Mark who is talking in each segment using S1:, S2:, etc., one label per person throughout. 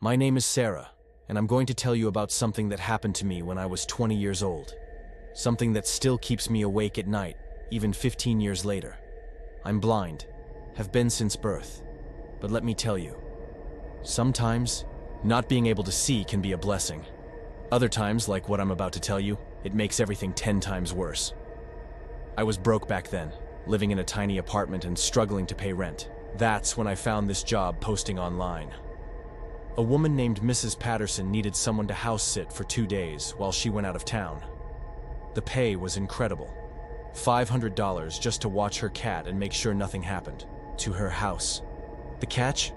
S1: My name is Sarah, and I'm going to tell you about something that happened to me when I was 20 years old. Something that still keeps me awake at night, even 15 years later. I'm blind, have been since birth, but let me tell you, sometimes, not being able to see can be a blessing. Other times, like what I'm about to tell you, it makes everything 10 times worse. I was broke back then, living in a tiny apartment and struggling to pay rent. That's when I found this job posting online. A woman named Mrs. Patterson needed someone to house sit for 2 days while she went out of town. The pay was incredible. $500 just to watch her cat and make sure nothing happened to her house. The catch?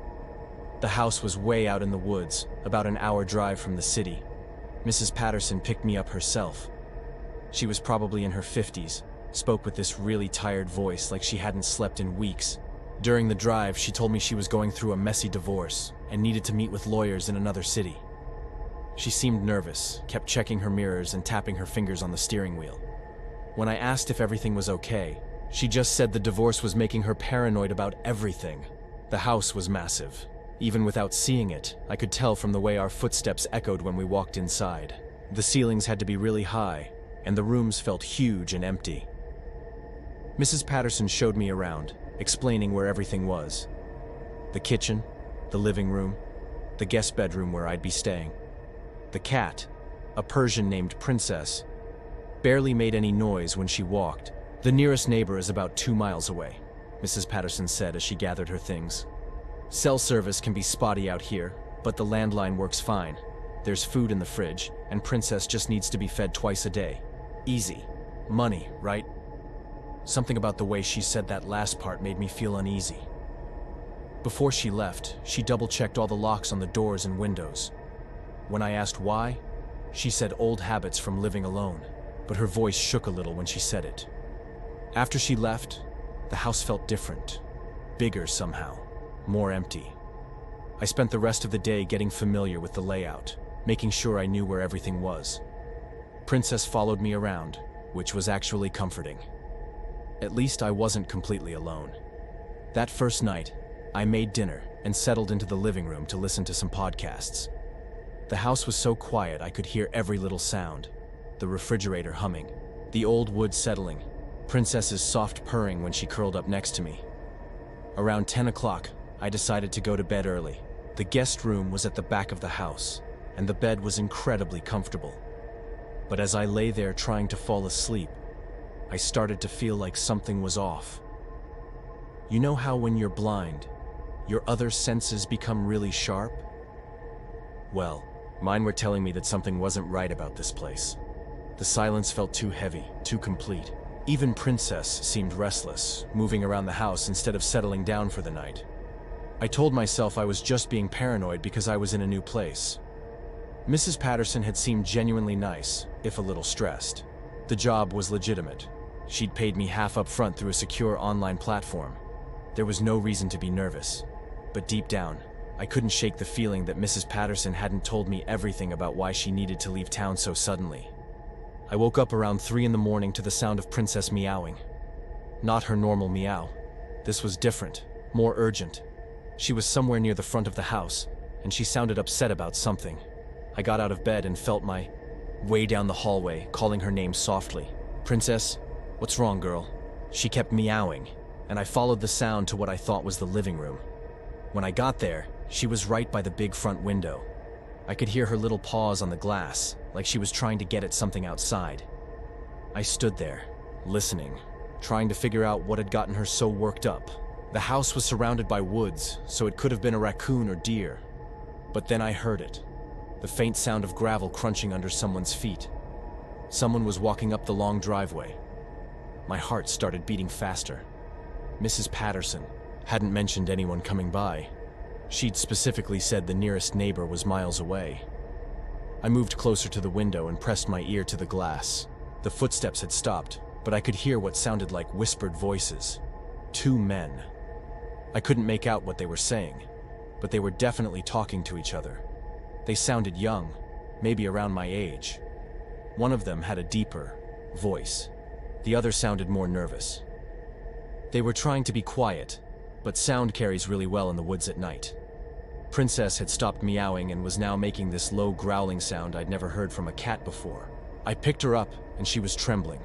S1: The house was way out in the woods, about an hour drive from the city. Mrs. Patterson picked me up herself. She was probably in her 50s, spoke with this really tired voice like she hadn't slept in weeks. During the drive, she told me she was going through a messy divorce and needed to meet with lawyers in another city. She seemed nervous, kept checking her mirrors and tapping her fingers on the steering wheel. When I asked if everything was okay, she just said the divorce was making her paranoid about everything. The house was massive. Even without seeing it, I could tell from the way our footsteps echoed when we walked inside. The ceilings had to be really high, and the rooms felt huge and empty. Mrs. Patterson showed me around, explaining where everything was. The kitchen, the living room, the guest bedroom where I'd be staying. The cat, a Persian named Princess, barely made any noise when she walked. The nearest neighbor is about 2 miles away, Mrs. Patterson said as she gathered her things. Cell service can be spotty out here, but the landline works fine. There's food in the fridge, and Princess just needs to be fed twice a day. Easy. Money, right? Something about the way she said that last part made me feel uneasy. Before she left, she double-checked all the locks on the doors and windows. When I asked why, she said old habits from living alone, but her voice shook a little when she said it. After she left, the house felt different, bigger somehow, more empty. I spent the rest of the day getting familiar with the layout, making sure I knew where everything was. Princess followed me around, which was actually comforting. At least I wasn't completely alone. That first night, I made dinner and settled into the living room to listen to some podcasts. The house was so quiet I could hear every little sound. The refrigerator humming, the old wood settling, Princess's soft purring when she curled up next to me. Around 10 o'clock, I decided to go to bed early. The guest room was at the back of the house, and the bed was incredibly comfortable. But as I lay there trying to fall asleep, I started to feel like something was off. You know how when you're blind, your other senses become really sharp? Well, mine were telling me that something wasn't right about this place. The silence felt too heavy, too complete. Even Princess seemed restless, moving around the house instead of settling down for the night. I told myself I was just being paranoid because I was in a new place. Mrs. Patterson had seemed genuinely nice, if a little stressed. The job was legitimate. She'd paid me half up front through a secure online platform. There was no reason to be nervous. But deep down, I couldn't shake the feeling that Mrs. Patterson hadn't told me everything about why she needed to leave town so suddenly. I woke up around 3 in the morning to the sound of Princess meowing. Not her normal meow. This was different, more urgent. She was somewhere near the front of the house, and she sounded upset about something. I got out of bed and felt my way down the hallway, calling her name softly. "Princess, what's wrong, girl?" She kept meowing, and I followed the sound to what I thought was the living room. When I got there, she was right by the big front window. I could hear her little paws on the glass, like she was trying to get at something outside. I stood there, listening, trying to figure out what had gotten her so worked up. The house was surrounded by woods, so it could have been a raccoon or deer. But then I heard it. The faint sound of gravel crunching under someone's feet. Someone was walking up the long driveway. My heart started beating faster. Mrs. Patterson hadn't mentioned anyone coming by. She'd specifically said the nearest neighbor was miles away. I moved closer to the window and pressed my ear to the glass. The footsteps had stopped, but I could hear what sounded like whispered voices. 2 men. I couldn't make out what they were saying, but they were definitely talking to each other. They sounded young, maybe around my age. One of them had a deeper voice. The other sounded more nervous. They were trying to be quiet, but sound carries really well in the woods at night. Princess had stopped meowing and was now making this low growling sound I'd never heard from a cat before. I picked her up, and she was trembling.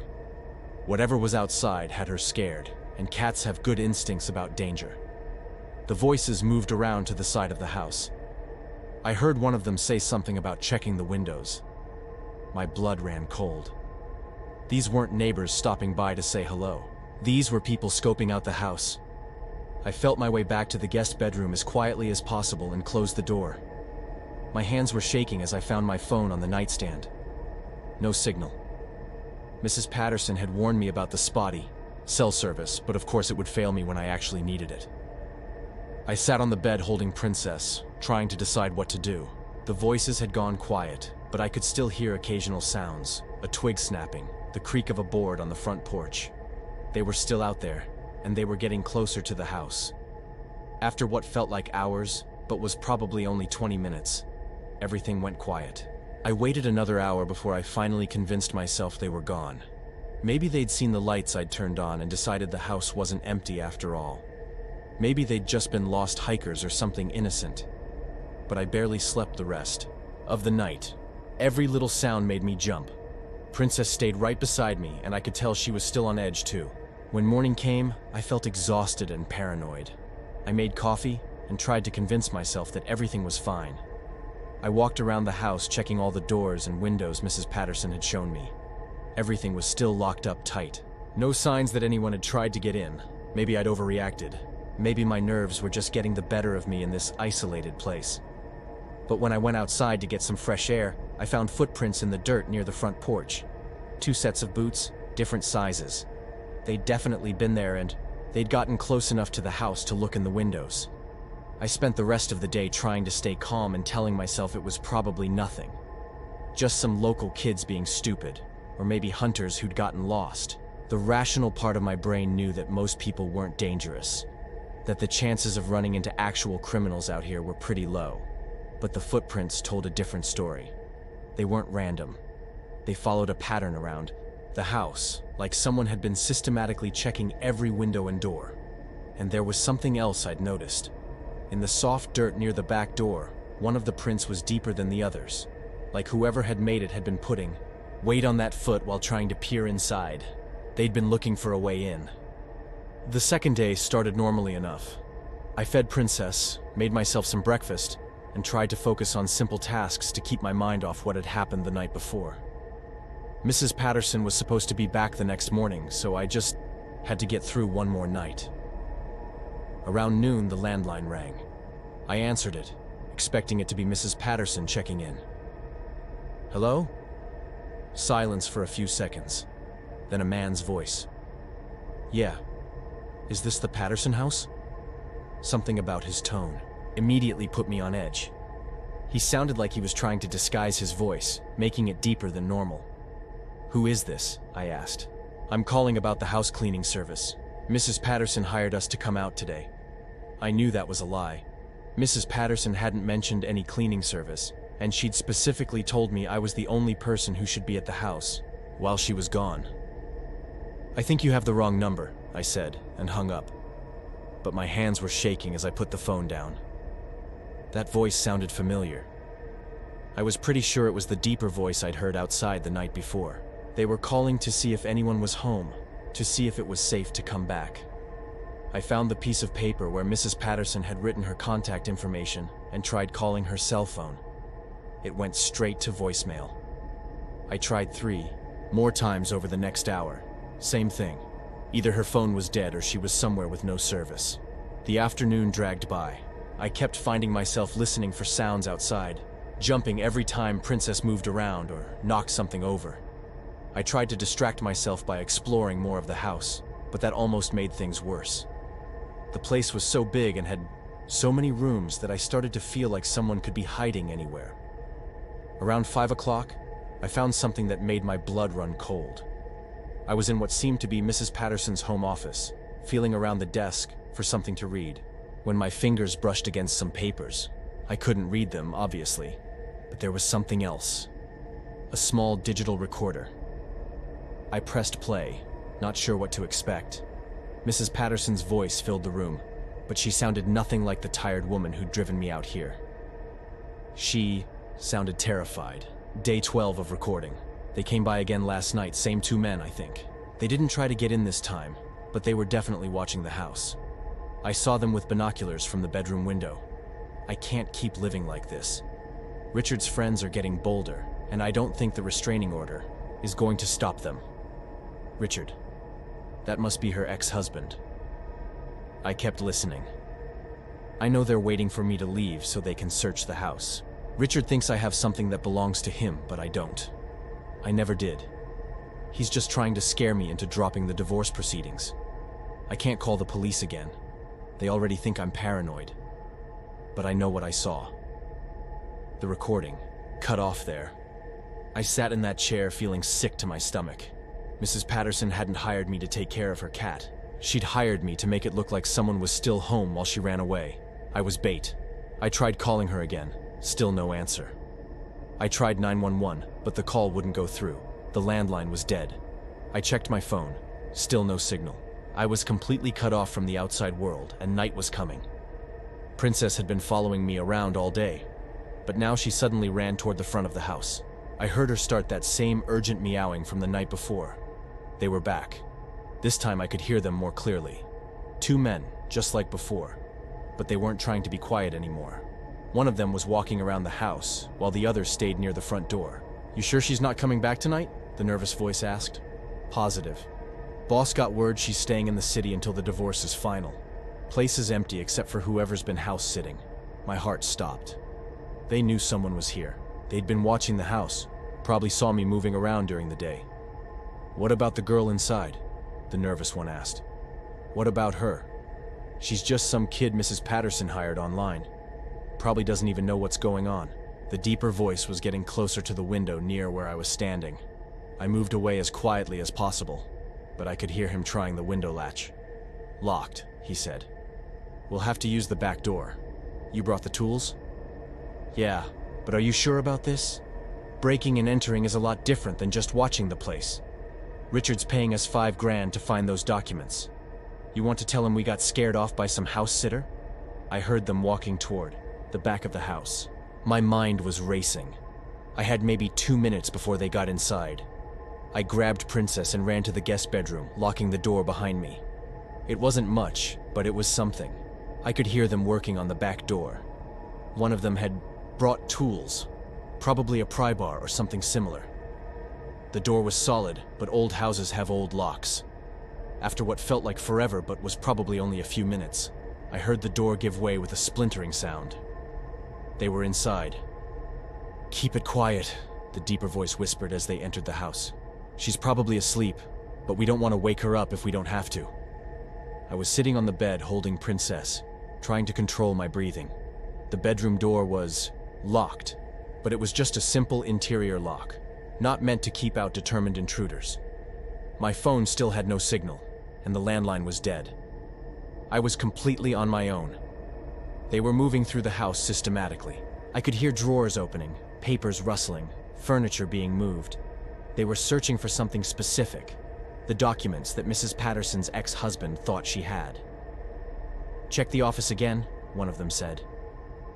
S1: Whatever was outside had her scared, and cats have good instincts about danger. The voices moved around to the side of the house. I heard one of them say something about checking the windows. My blood ran cold. These weren't neighbors stopping by to say hello. These were people scoping out the house. I felt my way back to the guest bedroom as quietly as possible and closed the door. My hands were shaking as I found my phone on the nightstand. No signal. Mrs. Patterson had warned me about the spotty cell service, but of course it would fail me when I actually needed it. I sat on the bed holding Princess, trying to decide what to do. The voices had gone quiet, but I could still hear occasional sounds, a twig snapping, the creak of a board on the front porch. They were still out there, and they were getting closer to the house. After what felt like hours, but was probably only 20 minutes, everything went quiet. I waited another hour before I finally convinced myself they were gone. Maybe they'd seen the lights I'd turned on and decided the house wasn't empty after all. Maybe they'd just been lost hikers or something innocent. But I barely slept the rest of the night. Every little sound made me jump. Princess stayed right beside me, and I could tell she was still on edge too. When morning came, I felt exhausted and paranoid. I made coffee and tried to convince myself that everything was fine. I walked around the house checking all the doors and windows Mrs. Patterson had shown me. Everything was still locked up tight. No signs that anyone had tried to get in. Maybe I'd overreacted. Maybe my nerves were just getting the better of me in this isolated place. But when I went outside to get some fresh air, I found footprints in the dirt near the front porch. 2 sets of boots, different sizes. They'd definitely been there, and they'd gotten close enough to the house to look in the windows. I spent the rest of the day trying to stay calm and telling myself it was probably nothing. Just some local kids being stupid, or maybe hunters who'd gotten lost. The rational part of my brain knew that most people weren't dangerous, that the chances of running into actual criminals out here were pretty low. But the footprints told a different story. They weren't random. They followed a pattern around the house, like someone had been systematically checking every window and door. And there was something else I'd noticed. In the soft dirt near the back door, one of the prints was deeper than the others, like whoever had made it had been putting weight on that foot while trying to peer inside. They'd been looking for a way in. The second day started normally enough. I fed Princess, made myself some breakfast, and tried to focus on simple tasks to keep my mind off what had happened the night before. Mrs. Patterson was supposed to be back the next morning, so I just had to get through one more night. Around noon, the landline rang. I answered it, expecting it to be Mrs. Patterson checking in. Hello? Silence for a few seconds, then a man's voice. Yeah. Is this the Patterson house? Something about his tone immediately put me on edge. He sounded like he was trying to disguise his voice, making it deeper than normal. Who is this? I asked. I'm calling about the house cleaning service. Mrs. Patterson hired us to come out today. I knew that was a lie. Mrs. Patterson hadn't mentioned any cleaning service, and she'd specifically told me I was the only person who should be at the house while she was gone. I think you have the wrong number, I said, and hung up. But my hands were shaking as I put the phone down. That voice sounded familiar. I was pretty sure it was the deeper voice I'd heard outside the night before. They were calling to see if anyone was home, to see if it was safe to come back. I found the piece of paper where Mrs. Patterson had written her contact information and tried calling her cell phone. It went straight to voicemail. I tried 3 more times over the next hour. Same thing. Either her phone was dead or she was somewhere with no service. The afternoon dragged by. I kept finding myself listening for sounds outside, jumping every time Princess moved around or knocked something over. I tried to distract myself by exploring more of the house, but that almost made things worse. The place was so big and had so many rooms that I started to feel like someone could be hiding anywhere. Around 5 o'clock, I found something that made my blood run cold. I was in what seemed to be Mrs. Patterson's home office, feeling around the desk for something to read, when my fingers brushed against some papers. I couldn't read them, obviously, but there was something else. A small digital recorder. I pressed play, not sure what to expect. Mrs. Patterson's voice filled the room. but she sounded nothing like the tired woman who'd driven me out here. She sounded terrified. Day 12 of recording. They came by again last night, same two men, I think. They didn't try to get in this time, but they were definitely watching the house. I saw them with binoculars from the bedroom window. I can't keep living like this. Richard's friends are getting bolder, and I don't think the restraining order is going to stop them. Richard. That must be her ex-husband. I kept listening. I know they're waiting for me to leave so they can search the house. Richard thinks I have something that belongs to him, but I don't. I never did. He's just trying to scare me into dropping the divorce proceedings. I can't call the police again. They already think I'm paranoid. But I know what I saw. The recording, cut off there. I sat in that chair feeling sick to my stomach. Mrs. Patterson hadn't hired me to take care of her cat. She'd hired me to make it look like someone was still home while she ran away. I was bait. I tried calling her again. Still no answer. I tried 911, but the call wouldn't go through. The landline was dead. I checked my phone. Still no signal. I was completely cut off from the outside world, and night was coming. Princess had been following me around all day, but now she suddenly ran toward the front of the house. I heard her start that same urgent meowing from the night before. They were back. This time I could hear them more clearly. Two men, just like before, but they weren't trying to be quiet anymore. One of them was walking around the house, while the other stayed near the front door. "You sure she's not coming back tonight?" the nervous voice asked. "Positive. Boss got word she's staying in the city until the divorce is final. Place is empty except for whoever's been house sitting." My heart stopped. They knew someone was here. They'd been watching the house, probably saw me moving around during the day. "What about the girl inside?" the nervous one asked. "What about her?" "She's just some kid Mrs. Patterson hired online. Probably doesn't even know what's going on." The deeper voice was getting closer to the window near where I was standing. I moved away as quietly as possible, but I could hear him trying the window latch. "Locked," he said. "We'll have to use the back door. You brought the tools?" "Yeah, but are you sure about this? Breaking and entering is a lot different than just watching the place. Richard's paying us $5,000 to find those documents. You want to tell him we got scared off by some house sitter?" I heard them walking toward the back of the house. My mind was racing. I had maybe 2 minutes before they got inside. I grabbed Princess and ran to the guest bedroom, locking the door behind me. It wasn't much, but it was something. I could hear them working on the back door. One of them had brought tools, probably a pry bar or something similar. The door was solid, but old houses have old locks. After what felt like forever but was probably only a few minutes, I heard the door give way with a splintering sound. They were inside. "Keep it quiet," the deeper voice whispered as they entered the house. "She's probably asleep, but we don't want to wake her up if we don't have to." I was sitting on the bed holding Princess, trying to control my breathing. The bedroom door was locked, but it was just a simple interior lock, not meant to keep out determined intruders. My phone still had no signal, and the landline was dead. I was completely on my own. They were moving through the house systematically. I could hear drawers opening, papers rustling, furniture being moved. They were searching for something specific, the documents that Mrs. Patterson's ex-husband thought she had. "Check the office again," one of them said.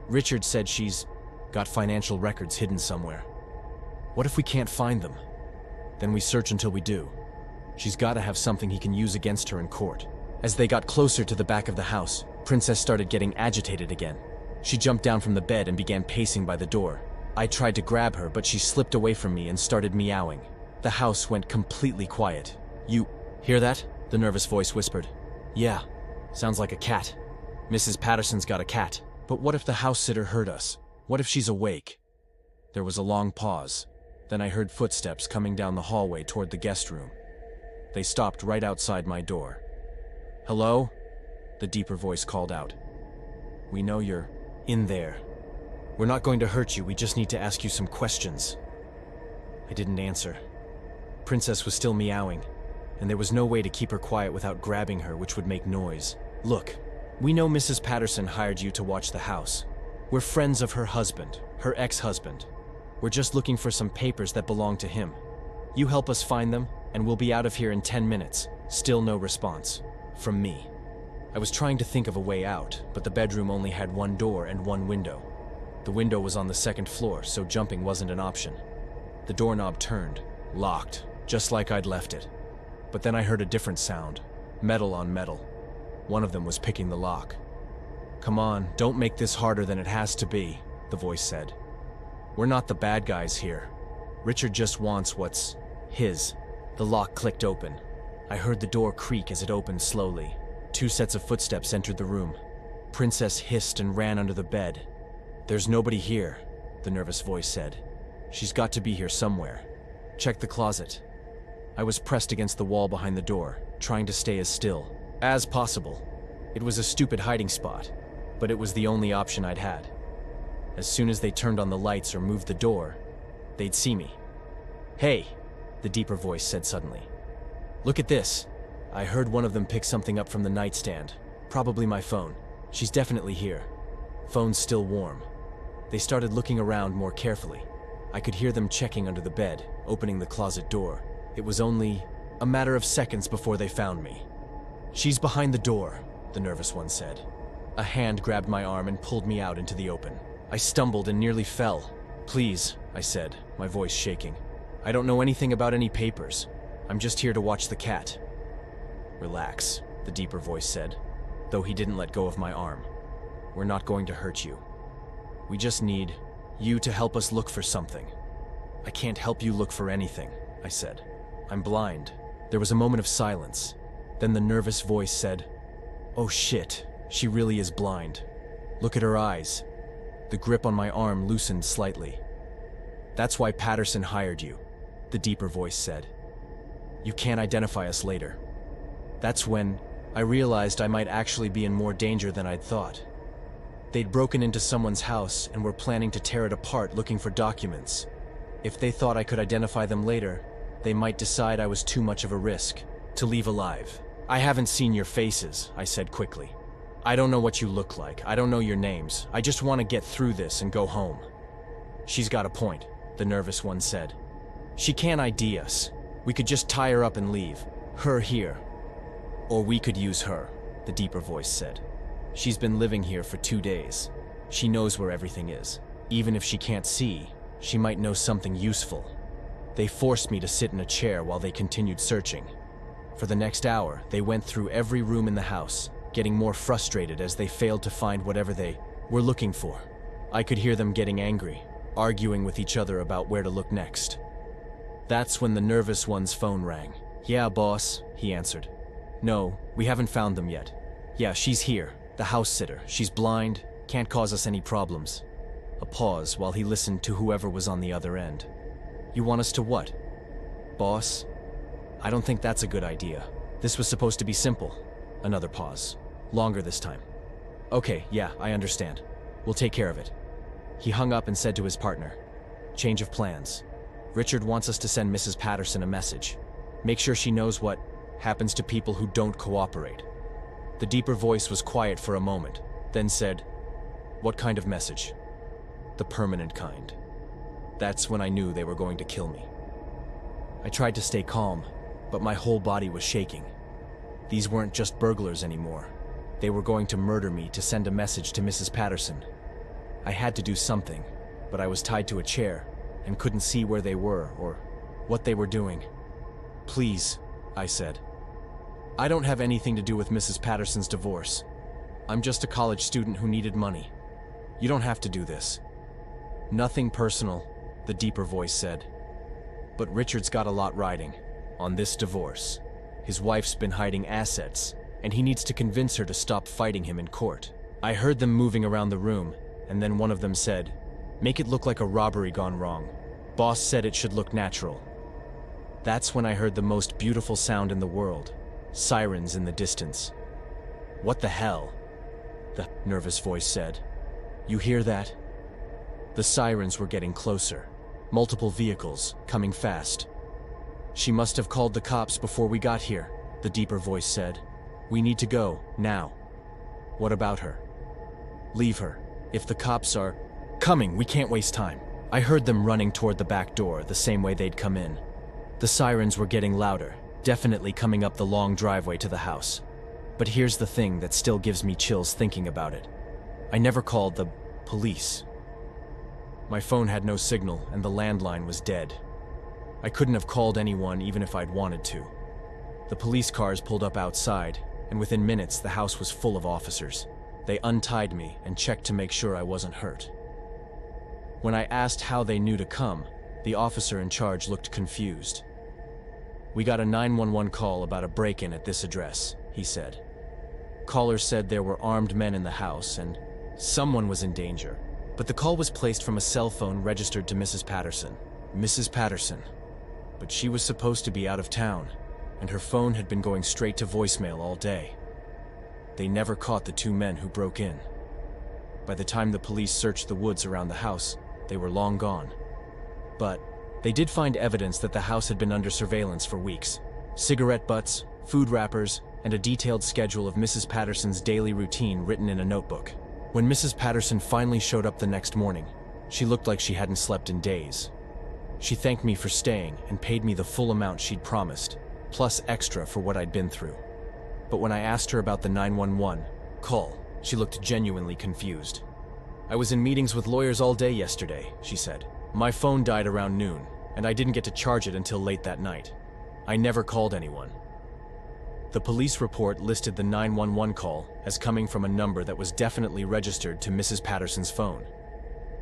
S1: "Richard said she's got financial records hidden somewhere." "What if we can't find them?" "Then we search until we do. She's got to have something he can use against her in court." As they got closer to the back of the house, Princess started getting agitated again. She jumped down from the bed and began pacing by the door. I tried to grab her, but she slipped away from me and started meowing. The house went completely quiet. "You hear that?" the nervous voice whispered. "Yeah, sounds like a cat. Mrs. Patterson's got a cat. But what if the house sitter heard us? What if she's awake?" There was a long pause. Then I heard footsteps coming down the hallway toward the guest room. They stopped right outside my door. "Hello?" the deeper voice called out. "We know you're in there. We're not going to hurt you, we just need to ask you some questions." I didn't answer. Princess was still meowing, and there was no way to keep her quiet without grabbing her, which would make noise. "Look, we know Mrs. Patterson hired you to watch the house. We're friends of her husband, her ex-husband. We're just looking for some papers that belong to him. You help us find them, and we'll be out of here in 10 minutes. Still no response. From me. I was trying to think of a way out, but the bedroom only had one door and one window. The window was on the second floor, so jumping wasn't an option. The doorknob turned, locked, just like I'd left it. But then I heard a different sound, metal on metal. One of them was picking the lock. "Come on, don't make this harder than it has to be," the voice said. "We're not the bad guys here. Richard just wants what's his." The lock clicked open. I heard the door creak as it opened slowly. 2 sets of footsteps entered the room. Princess hissed and ran under the bed. "There's nobody here," the nervous voice said. "She's got to be here somewhere. Check the closet." I was pressed against the wall behind the door, trying to stay as still as possible. It was a stupid hiding spot, but it was the only option I'd had. As soon as they turned on the lights or moved the door, they'd see me. "Hey," the deeper voice said suddenly. "Look at this." I heard one of them pick something up from the nightstand, probably my phone. "She's definitely here." Phone's still warm. They started looking around more carefully. I could hear them checking under the bed, opening the closet door. It was only a matter of seconds before they found me. "She's behind the door," the nervous one said. A hand grabbed my arm and pulled me out into the open. I stumbled and nearly fell. "Please," I said, my voice shaking. "I don't know anything about any papers. I'm just here to watch the cat." "Relax," the deeper voice said, though he didn't let go of my arm. "We're not going to hurt you. We just need you to help us look for something." "I can't help you look for anything," I said. "I'm blind." There was a moment of silence. Then the nervous voice said, "Oh shit, she really is blind. Look at her eyes." The grip on my arm loosened slightly. "That's why Patterson hired you," the deeper voice said. "You can't identify us later." That's when I realized I might actually be in more danger than I'd thought. They'd broken into someone's house and were planning to tear it apart looking for documents. If they thought I could identify them later, they might decide I was too much of a risk to leave alive. "I haven't seen your faces," I said quickly. "I don't know what you look like. I don't know your names. I just want to get through this and go home." "She's got a point," the nervous one said. "She can't ID us. We could just tie her up and leave. Her here. Or we could use her," the deeper voice said. "She's been living here for 2 days. She knows where everything is. Even if she can't see, she might know something useful." They forced me to sit in a chair while they continued searching. For the next hour, they went through every room in the house, getting more frustrated as they failed to find whatever they were looking for. I could hear them getting angry, arguing with each other about where to look next. That's when the nervous one's phone rang. "Yeah, boss," he answered. "No, we haven't found them yet. Yeah, she's here, the house sitter. She's blind, can't cause us any problems." A pause while he listened to whoever was on the other end. "You want us to what? Boss? I don't think that's a good idea. This was supposed to be simple." Another pause. Longer this time. "Okay, yeah, I understand. We'll take care of it." He hung up and said to his partner, "Change of plans. Richard wants us to send Mrs. Patterson a message. Make sure she knows what happens to people who don't cooperate." The deeper voice was quiet for a moment, then said, "What kind of message?" "The permanent kind." That's when I knew they were going to kill me. I tried to stay calm, but my whole body was shaking. These weren't just burglars anymore. They were going to murder me to send a message to Mrs. Patterson. I had to do something, but I was tied to a chair and couldn't see where they were or what they were doing. "Please," I said. "I don't have anything to do with Mrs. Patterson's divorce. I'm just a college student who needed money. You don't have to do this." "Nothing personal," the deeper voice said. "But Richard's got a lot riding on this divorce. His wife's been hiding assets, and he needs to convince her to stop fighting him in court." I heard them moving around the room, and then one of them said, "Make it look like a robbery gone wrong. Boss said it should look natural." That's when I heard the most beautiful sound in the world. Sirens in the distance. "What the hell?" the nervous voice said. "You hear that?" The sirens were getting closer. Multiple vehicles, coming fast. "She must have called the cops before we got here," the deeper voice said. "We need to go, now." "What about her?" "Leave her. If the cops are coming, we can't waste time." I heard them running toward the back door, the same way they'd come in. The sirens were getting louder, definitely coming up the long driveway to the house. But here's the thing that still gives me chills thinking about it. I never called the police. My phone had no signal and the landline was dead. I couldn't have called anyone even if I'd wanted to. The police cars pulled up outside, and within minutes the house was full of officers. They untied me and checked to make sure I wasn't hurt. When I asked how they knew to come, the officer in charge looked confused. "We got a 911 call about a break-in at this address," he said. Caller said there were armed men in the house and someone was in danger. But the call was placed from a cell phone registered to Mrs. Patterson. Mrs. Patterson. But she was supposed to be out of town, and her phone had been going straight to voicemail all day. They never caught the two men who broke in. By the time the police searched the woods around the house, they were long gone. But they did find evidence that the house had been under surveillance for weeks. Cigarette butts, food wrappers, and a detailed schedule of Mrs. Patterson's daily routine written in a notebook. When Mrs. Patterson finally showed up the next morning, she looked like she hadn't slept in days. She thanked me for staying and paid me the full amount she'd promised, plus extra for what I'd been through. But when I asked her about the 911 call, she looked genuinely confused. "I was in meetings with lawyers all day yesterday," she said. "My phone died around noon, and I didn't get to charge it until late that night. I never called anyone." The police report listed the 911 call as coming from a number that was definitely registered to Mrs. Patterson's phone.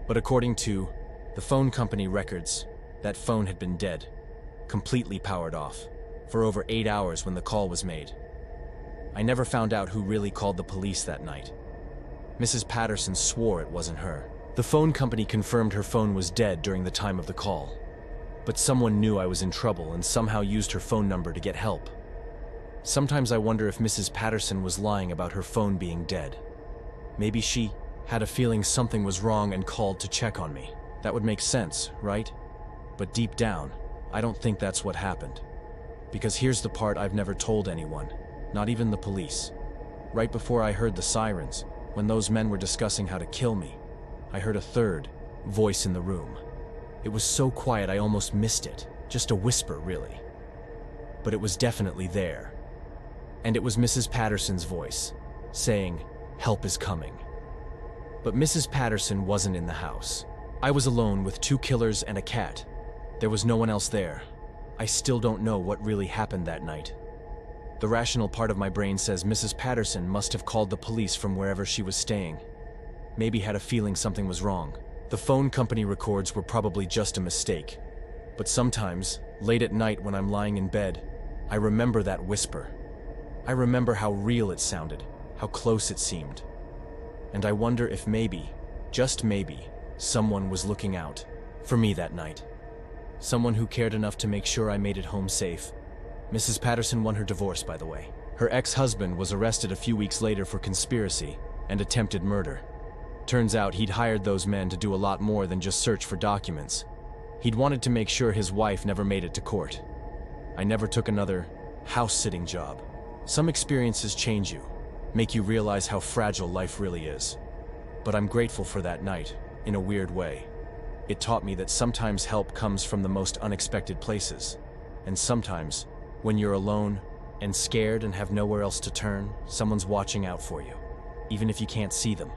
S1: But according to the phone company records, that phone had been dead, completely powered off, for over 8 hours when the call was made. I never found out who really called the police that night. Mrs. Patterson swore it wasn't her. The phone company confirmed her phone was dead during the time of the call. But someone knew I was in trouble and somehow used her phone number to get help. Sometimes I wonder if Mrs. Patterson was lying about her phone being dead. Maybe she had a feeling something was wrong and called to check on me. That would make sense, right? But deep down, I don't think that's what happened. Because here's the part I've never told anyone, not even the police. Right before I heard the sirens, when those men were discussing how to kill me, I heard a third voice in the room. It was so quiet I almost missed it, just a whisper really. But it was definitely there. And it was Mrs. Patterson's voice, saying, "Help is coming." But Mrs. Patterson wasn't in the house. I was alone with 2 killers and a cat. There was no one else there. I still don't know what really happened that night. The rational part of my brain says Mrs. Patterson must have called the police from wherever she was staying. Maybe had a feeling something was wrong. The phone company records were probably just a mistake. But sometimes, late at night when I'm lying in bed, I remember that whisper. I remember how real it sounded, how close it seemed. And I wonder if maybe, just maybe, someone was looking out for me that night. Someone who cared enough to make sure I made it home safe. Mrs. Patterson won her divorce, by the way. Her ex-husband was arrested a few weeks later for conspiracy and attempted murder. Turns out he'd hired those men to do a lot more than just search for documents. He'd wanted to make sure his wife never made it to court. I never took another house-sitting job. Some experiences change you, make you realize how fragile life really is. But I'm grateful for that night, in a weird way. It taught me that sometimes help comes from the most unexpected places. And sometimes, when you're alone and scared and have nowhere else to turn, someone's watching out for you, even if you can't see them.